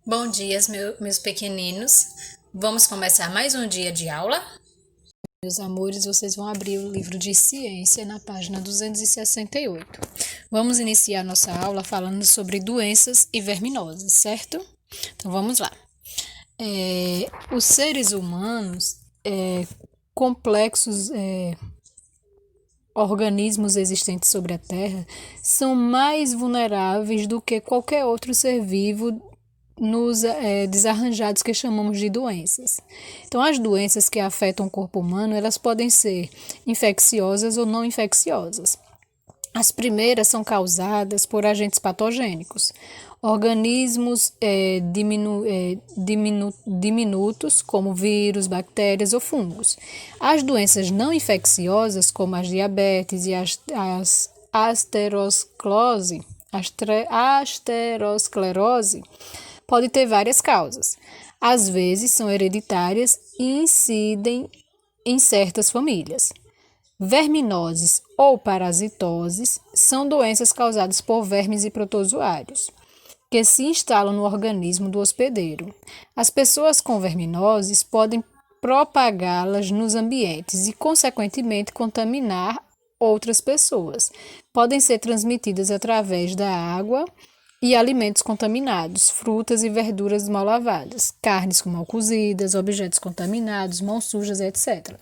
Bom dia, meus pequeninos. Vamos começar mais um dia de aula? Meus amores, vocês vão abrir o livro de ciência na página 268. Vamos iniciar nossa aula falando sobre doenças e verminoses, certo? Então vamos lá. Os seres humanos, complexos organismos existentes sobre a Terra, são mais vulneráveis do que qualquer outro ser vivo nos desarranjados que chamamos de doenças. Então, as doenças que afetam o corpo humano, elas podem ser infecciosas ou não infecciosas. As primeiras são causadas por agentes patogênicos, organismos diminutos, como vírus, bactérias ou fungos. As doenças não infecciosas, como as diabetes e as asterosclerose, podem ter várias causas. Às vezes são hereditárias e incidem em certas famílias. Verminoses ou parasitoses são doenças causadas por vermes e protozoários, que se instalam no organismo do hospedeiro. As pessoas com verminoses podem propagá-las nos ambientes e, consequentemente, contaminar outras pessoas. Podem ser transmitidas através da água e alimentos contaminados, frutas e verduras mal lavadas, carnes mal cozidas, objetos contaminados, mãos sujas, etc.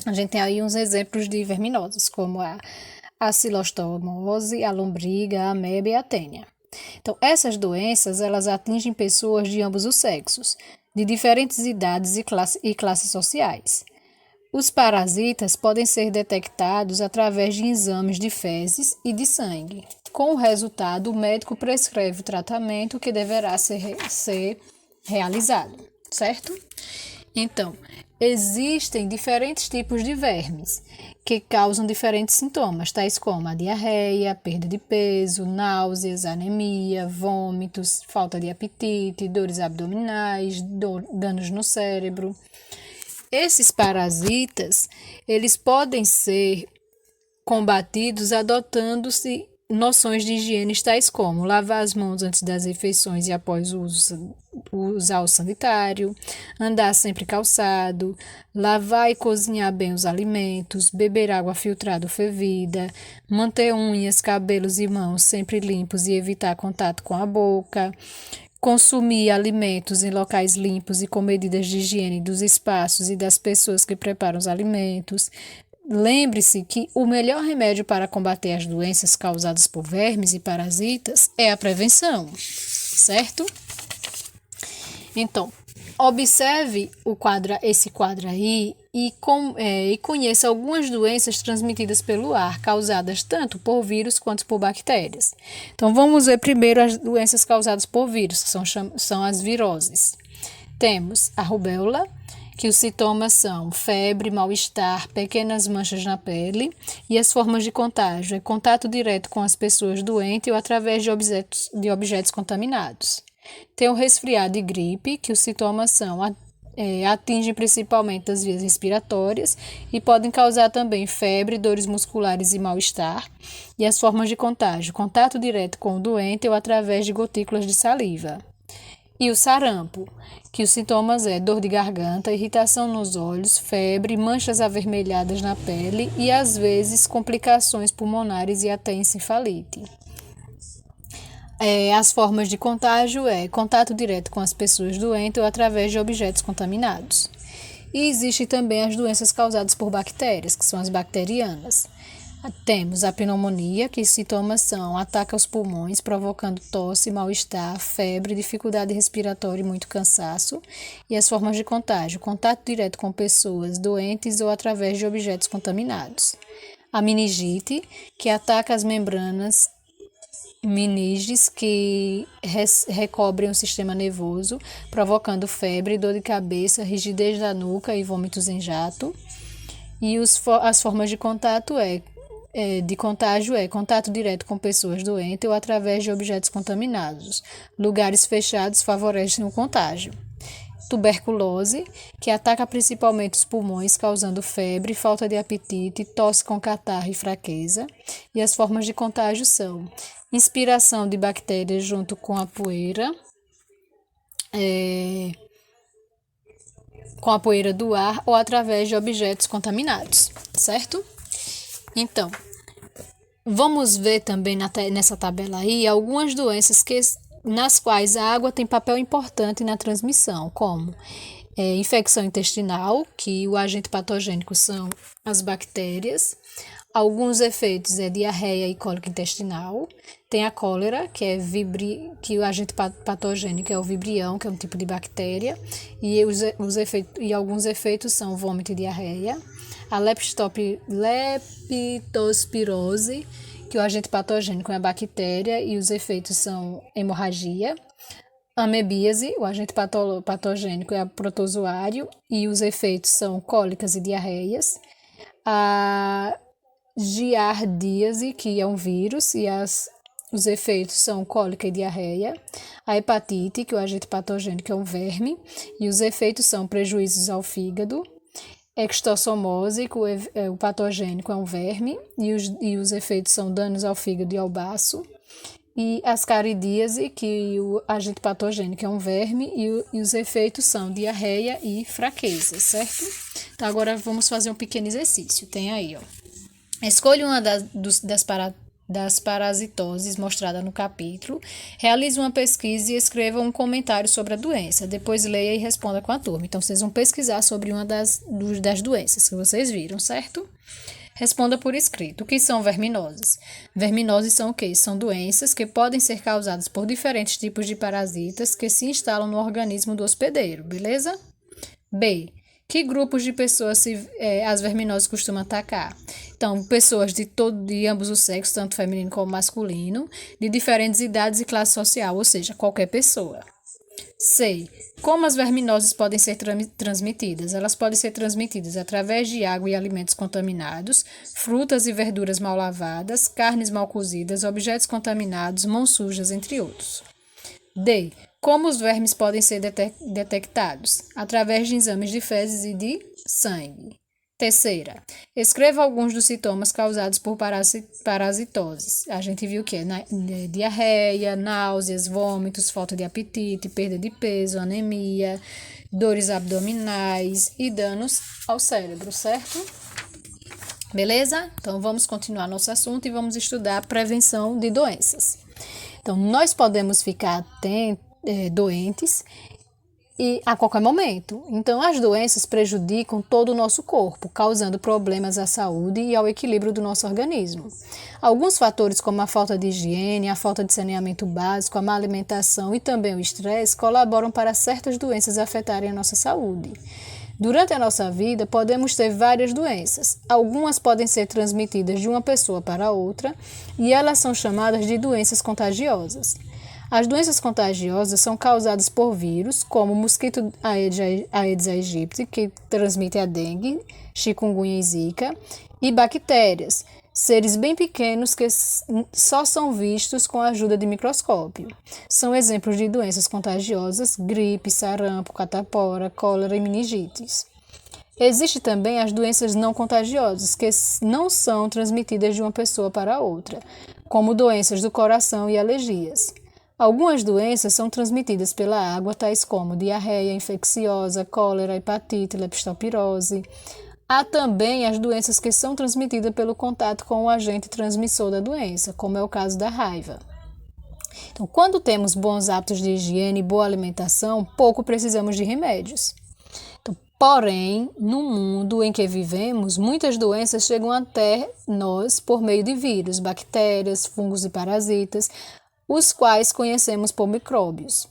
A gente tem aí uns exemplos de verminoses, como a cilostomose, a lombriga, a ameba e a tênia. Então, essas doenças, elas atingem pessoas de ambos os sexos, de diferentes idades e classes sociais. Os parasitas podem ser detectados através de exames de fezes e de sangue. Com o resultado, o médico prescreve o tratamento que deverá ser realizado, certo? Então, existem diferentes tipos de vermes que causam diferentes sintomas, tais como a diarreia, perda de peso, náuseas, anemia, vômitos, falta de apetite, dores abdominais, danos no cérebro. Esses parasitas, eles podem ser combatidos adotando-se noções de higiene tais como lavar as mãos antes das refeições e após usar o sanitário, andar sempre calçado, lavar e cozinhar bem os alimentos, beber água filtrada ou fervida, manter unhas, cabelos e mãos sempre limpos e evitar contato com a boca, consumir alimentos em locais limpos e com medidas de higiene dos espaços e das pessoas que preparam os alimentos. Lembre-se que o melhor remédio para combater as doenças causadas por vermes e parasitas é a prevenção, certo? Então, observe esse quadro aí e conheça algumas doenças transmitidas pelo ar, causadas tanto por vírus quanto por bactérias. Então, vamos ver primeiro as doenças causadas por vírus, que são as viroses. Temos a rubéola, que os sintomas são febre, mal-estar, pequenas manchas na pele, e as formas de contágio é contato direto com as pessoas doentes ou através de objetos contaminados. Tem o resfriado e gripe, que os sintomas atingem principalmente as vias respiratórias e podem causar também febre, dores musculares e mal-estar. E as formas de contágio, contato direto com o doente ou através de gotículas de saliva. E o sarampo, que os sintomas é dor de garganta, irritação nos olhos, febre, manchas avermelhadas na pele e, às vezes, complicações pulmonares e até encefalite. As formas de contágio é contato direto com as pessoas doentes ou através de objetos contaminados. E existe também as doenças causadas por bactérias, que são as bacterianas. Temos a pneumonia, que os sintomas ataca os pulmões, provocando tosse, mal-estar, febre, dificuldade respiratória e muito cansaço. E as formas de contágio, contato direto com pessoas doentes ou através de objetos contaminados. A meningite, que ataca as membranas meninges que recobrem o sistema nervoso, provocando febre, dor de cabeça, rigidez da nuca e vômitos em jato. E as formas de contágio é contato direto com pessoas doentes ou através de objetos contaminados. Lugares fechados favorecem o contágio. Tuberculose, que ataca principalmente os pulmões, causando febre, falta de apetite, tosse com catarro e fraqueza. E as formas de contágio são inspiração de bactérias junto com a poeira, é, com a poeira do ar ou através de objetos contaminados, certo? Então, vamos ver também nessa tabela aí algumas doenças nas quais a água tem papel importante na transmissão, como infecção intestinal, que o agente patogênico são as bactérias. Alguns efeitos é diarreia e cólica intestinal. Tem a cólera, que o agente patogênico é o vibrião, que é um tipo de bactéria. E alguns efeitos são vômito e diarreia. A leptospirose, que o agente patogênico é a bactéria e os efeitos são hemorragia. Amebíase, o agente patogênico é o protozoário e os efeitos são cólicas e diarreias. A giardíase, que é um vírus, e os efeitos são cólica e diarreia. A hepatite, que o agente patogênico é um verme, e os efeitos são prejuízos ao fígado. Extossomose, que o patogênico é um verme, e os efeitos são danos ao fígado e ao baço. E ascaridíase, que o agente patogênico é um verme, e os efeitos são diarreia e fraqueza, certo? Então, agora vamos fazer um pequeno exercício. Tem aí, ó. Escolha uma das parasitoses mostrada no capítulo, realize uma pesquisa e escreva um comentário sobre a doença. Depois leia e responda com a turma. Então, vocês vão pesquisar sobre uma das doenças que vocês viram, certo? Responda por escrito. O que são verminoses? Verminoses são o quê? São doenças que podem ser causadas por diferentes tipos de parasitas que se instalam no organismo do hospedeiro, beleza? B. Que grupos de pessoas as verminoses costumam atacar? Então, pessoas de ambos os sexos, tanto feminino como masculino, de diferentes idades e classe social, ou seja, qualquer pessoa. C. Como as verminoses podem ser transmitidas? Elas podem ser transmitidas através de água e alimentos contaminados, frutas e verduras mal lavadas, carnes mal cozidas, objetos contaminados, mãos sujas, entre outros. D. Como os vermes podem ser detectados? Através de exames de fezes e de sangue. Terceira, escreva alguns dos sintomas causados por parasitoses. A gente viu que é diarreia, náuseas, vômitos, falta de apetite, perda de peso, anemia, dores abdominais e danos ao cérebro, certo? Beleza? Então, vamos continuar nosso assunto e vamos estudar a prevenção de doenças. Então, nós podemos ficar doentes e a qualquer momento. Então, as doenças prejudicam todo o nosso corpo, causando problemas à saúde e ao equilíbrio do nosso organismo. Alguns fatores, como a falta de higiene, a falta de saneamento básico, a má alimentação e também o estresse, colaboram para certas doenças afetarem a nossa saúde. Durante a nossa vida, podemos ter várias doenças. Algumas podem ser transmitidas de uma pessoa para outra e elas são chamadas de doenças contagiosas. As doenças contagiosas são causadas por vírus, como o mosquito Aedes aegypti, que transmite a dengue, chikungunya e zika, e bactérias, seres bem pequenos que só são vistos com a ajuda de microscópio. São exemplos de doenças contagiosas: gripe, sarampo, catapora, cólera e meningites. Existem também as doenças não contagiosas, que não são transmitidas de uma pessoa para outra, como doenças do coração e alergias. Algumas doenças são transmitidas pela água, tais como diarreia infecciosa, cólera, hepatite, leptospirose. Há também as doenças que são transmitidas pelo contato com o agente transmissor da doença, como é o caso da raiva. Então, quando temos bons hábitos de higiene e boa alimentação, pouco precisamos de remédios. Porém, no mundo em que vivemos, muitas doenças chegam até nós por meio de vírus, bactérias, fungos e parasitas, os quais conhecemos por micróbios.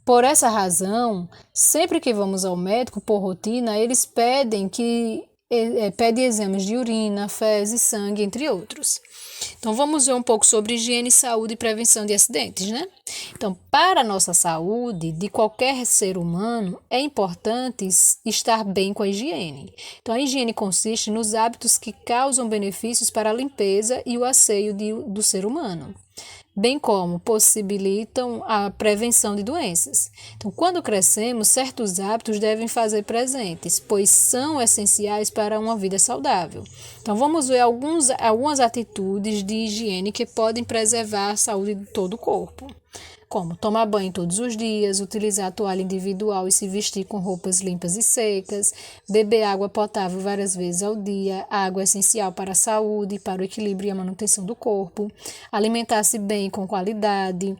Por essa razão, sempre que vamos ao médico por rotina, eles pedem exames de urina, fezes, sangue, entre outros. Então, vamos ver um pouco sobre higiene, saúde e prevenção de acidentes, né? Então, para a nossa saúde, de qualquer ser humano, é importante estar bem com a higiene. Então, a higiene consiste nos hábitos que causam benefícios para a limpeza e o asseio do ser humano, bem como possibilitam a prevenção de doenças. Então, quando crescemos, certos hábitos devem fazer presentes, pois são essenciais para uma vida saudável. Então, vamos ver algumas atitudes de higiene que podem preservar a saúde de todo o corpo. como tomar banho todos os dias, utilizar a toalha individual e se vestir com roupas limpas e secas, beber água potável várias vezes ao dia, a água é essencial para a saúde, para o equilíbrio e a manutenção do corpo, alimentar-se bem com qualidade,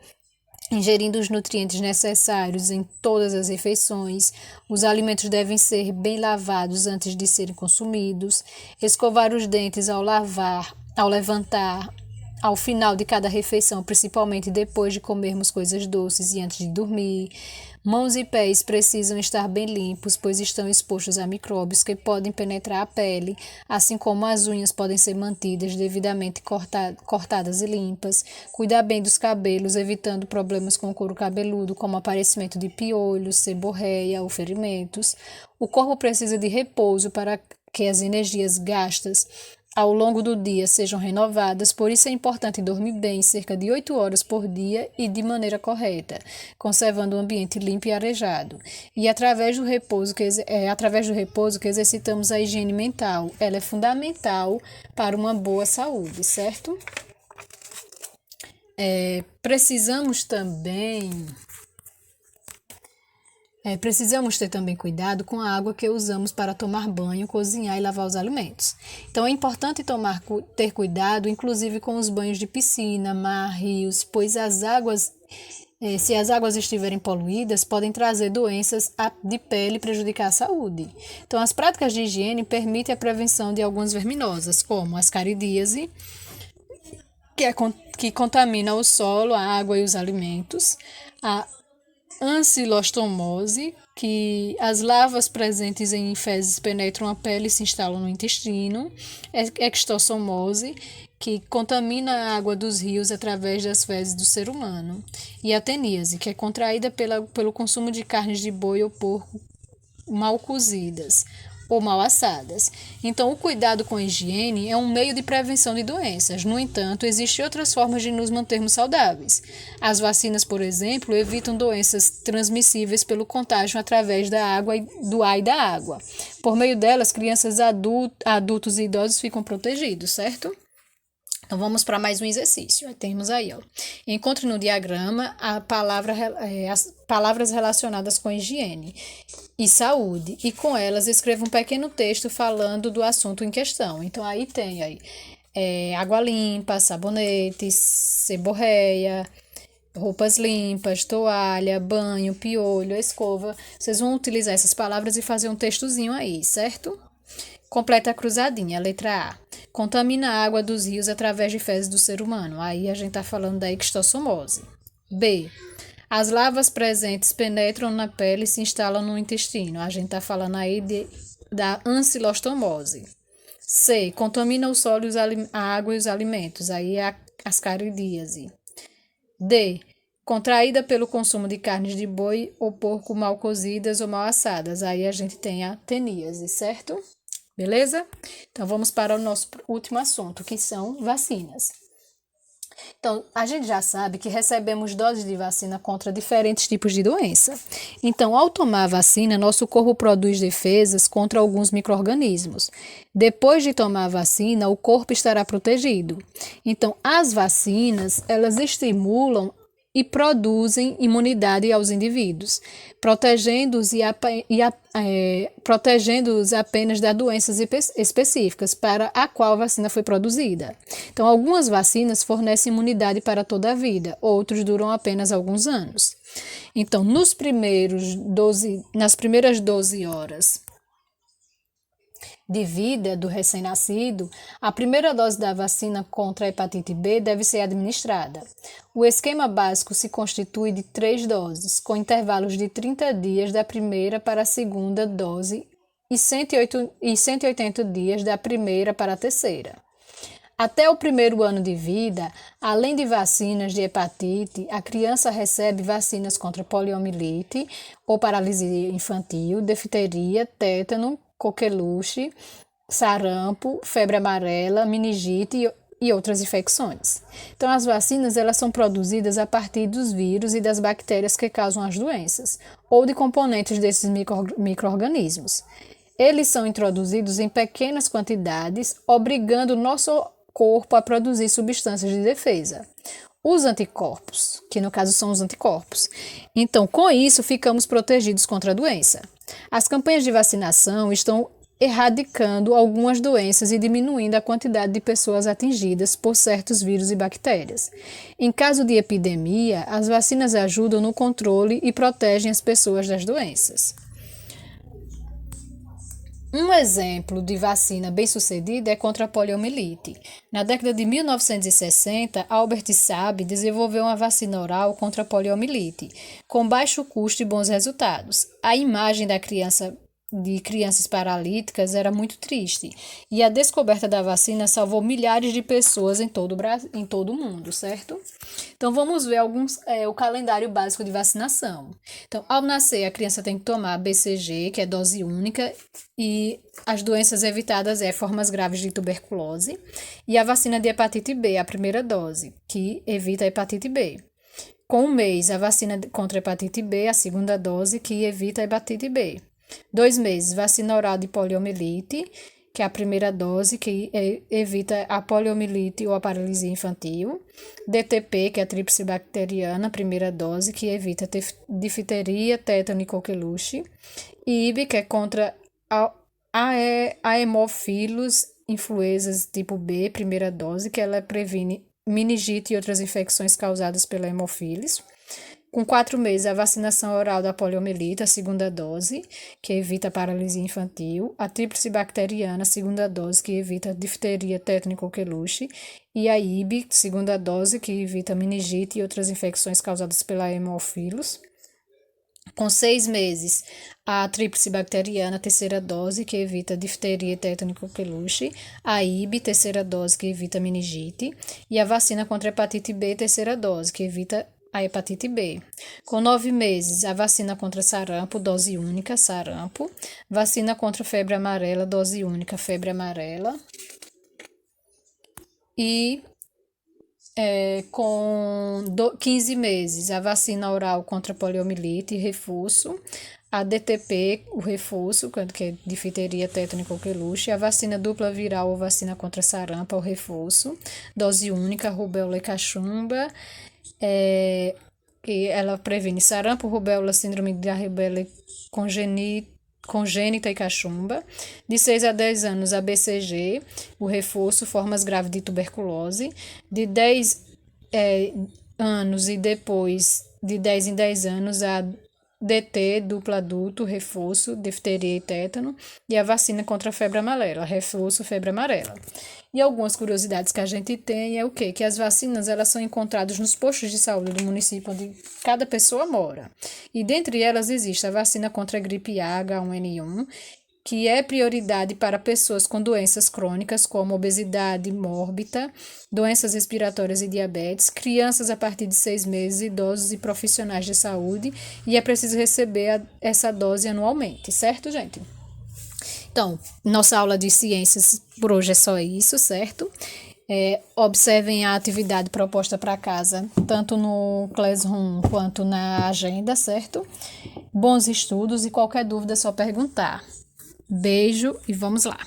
ingerindo os nutrientes necessários em todas as refeições, os alimentos devem ser bem lavados antes de serem consumidos, escovar os dentes ao lavar, ao levantar, ao final de cada refeição, principalmente depois de comermos coisas doces e antes de dormir. Mãos e pés precisam estar bem limpos, pois estão expostos a micróbios que podem penetrar a pele, assim como as unhas podem ser mantidas devidamente cortadas e limpas. Cuidar bem dos cabelos, evitando problemas com o couro cabeludo, como aparecimento de piolhos, seborreia ou ferimentos. O corpo precisa de repouso para que as energias gastas ao longo do dia sejam renovadas, por isso é importante dormir bem, cerca de 8 horas por dia e de maneira correta, conservando o ambiente limpo e arejado. E através do repouso que exercitamos a higiene mental. Ela é fundamental para uma boa saúde, certo? Precisamos ter também cuidado com a água que usamos para tomar banho, cozinhar e lavar os alimentos. Então é importante ter cuidado, inclusive com os banhos de piscina, mar, rios, pois se as águas estiverem poluídas, podem trazer doenças de pele e prejudicar a saúde. Então as práticas de higiene permitem a prevenção de algumas verminosas, como a ascaridíase, que contamina o solo, a água e os alimentos, a ancilostomose, que as larvas presentes em fezes penetram a pele e se instalam no intestino, extossomose, que contamina a água dos rios através das fezes do ser humano, e a teníase, que é contraída pelo consumo de carnes de boi ou porco mal cozidas ou mal assadas. Então, o cuidado com a higiene é um meio de prevenção de doenças. No entanto, existem outras formas de nos mantermos saudáveis. As vacinas, por exemplo, evitam doenças transmissíveis pelo contágio através da água, do ar e da água. Por meio delas, crianças, adultos e idosos ficam protegidos, certo? Então, vamos para mais um exercício. Temos aí, encontre no diagrama as palavras relacionadas com higiene e saúde, e com elas escreva um pequeno texto falando do assunto em questão. Então, aí tem água limpa, sabonete, seborreia, roupas limpas, toalha, banho, piolho, escova. Vocês vão utilizar essas palavras e fazer um textozinho aí, certo? Completa a cruzadinha, letra A. Contamina a água dos rios através de fezes do ser humano. Aí a gente está falando da extossomose. B. As larvas presentes penetram na pele e se instalam no intestino. A gente está falando aí da ancilostomose. C. Contamina o solo, a água e os alimentos. Aí é a ascaridíase. D. Contraída pelo consumo de carnes de boi ou porco mal cozidas ou mal assadas. Aí a gente tem a teníase, certo? Beleza? Então, vamos para o nosso último assunto, que são vacinas. Então, a gente já sabe que recebemos doses de vacina contra diferentes tipos de doença. Então, ao tomar a vacina, nosso corpo produz defesas contra alguns micro-organismos. Depois de tomar a vacina, o corpo estará protegido. Então, as vacinas, elas estimulam e produzem imunidade aos indivíduos, protegendo-os apenas de doenças específicas para a qual a vacina foi produzida. Então, algumas vacinas fornecem imunidade para toda a vida, outros duram apenas alguns anos. Então, nas primeiras 12 horas de vida do recém-nascido, a primeira dose da vacina contra a hepatite B deve ser administrada. O esquema básico se constitui de 3 doses, com intervalos de 30 dias da primeira para a segunda dose e 180 dias da primeira para a terceira. Até o primeiro ano de vida, além de vacinas de hepatite, a criança recebe vacinas contra poliomielite ou paralisia infantil, difteria, tétano, coqueluche, sarampo, febre amarela, meningite e outras infecções. Então, as vacinas elas são produzidas a partir dos vírus e das bactérias que causam as doenças, ou de componentes desses micro-organismos. Eles são introduzidos em pequenas quantidades, obrigando o nosso corpo a produzir substâncias de defesa. os anticorpos, que no caso são os anticorpos. Então, com isso, ficamos protegidos contra a doença. As campanhas de vacinação estão erradicando algumas doenças e diminuindo a quantidade de pessoas atingidas por certos vírus e bactérias. Em caso de epidemia, as vacinas ajudam no controle e protegem as pessoas das doenças. Um exemplo de vacina bem-sucedida é contra a poliomielite. Na década de 1960, Albert Sabin desenvolveu uma vacina oral contra a poliomielite, com baixo custo e bons resultados. A imagem de crianças paralíticas era muito triste, e a descoberta da vacina salvou milhares de pessoas em todo o mundo, certo? Então, vamos ver o calendário básico de vacinação. Então, ao nascer, a criança tem que tomar BCG, que é dose única, e as doenças evitadas formas graves de tuberculose, e a vacina de hepatite B, a primeira dose, que evita a hepatite B. Com um mês, a vacina contra a hepatite B, a segunda dose, que evita a hepatite B. 2 meses, vacina oral de poliomielite, que é a primeira dose, que evita a poliomielite ou a paralisia infantil. DTP, que é a tríplice bacteriana, primeira dose, que evita difteria, tétano e coqueluche. E IB, que é contra a hemófilos influenzas tipo B, primeira dose, que ela previne meningite e outras infecções causadas pela hemófilis. Com 4 meses, a vacinação oral da poliomielite, a segunda dose, que evita a paralisia infantil. A tríplice bacteriana, segunda dose, que evita difteria, tétano e coqueluche. E a IB, segunda dose, que evita meningite e outras infecções causadas pela hemófilos. Com 6 meses, a tríplice bacteriana, terceira dose, que evita difteria, tétano e coqueluche. A IB, terceira dose, que evita meningite. E a vacina contra a hepatite B, terceira dose, que evita a hepatite B. Com 9 meses, a vacina contra sarampo, dose única, sarampo. Vacina contra febre amarela, dose única, febre amarela. E com 15 meses, a vacina oral contra poliomielite, reforço. A DTP, o reforço, que é difteria, tétano e coqueluche. A vacina dupla viral ou vacina contra sarampo, o reforço. Dose única, rubéola e cachumba. Que ela previne sarampo, rubéola, síndrome da rubéola congênita e cachumba. De 6 a 10 anos, a BCG, o reforço, formas graves de tuberculose. De 10 anos e depois de 10 em 10 anos, a DT, duplo adulto, reforço, difteria e tétano, e a vacina contra a febre amarela, reforço, febre amarela. E algumas curiosidades que a gente tem é o quê? Que as vacinas elas são encontradas nos postos de saúde do município onde cada pessoa mora. E dentre elas existe a vacina contra a gripe A, H1N1, que é prioridade para pessoas com doenças crônicas como obesidade mórbida, doenças respiratórias e diabetes, crianças a partir de 6 meses, idosos e profissionais de saúde, e é preciso receber essa dose anualmente, certo, gente? Então, nossa aula de ciências por hoje é só isso, certo? Observem a atividade proposta para casa, tanto no Classroom quanto na agenda, certo? Bons estudos e qualquer dúvida é só perguntar. Beijo e vamos lá!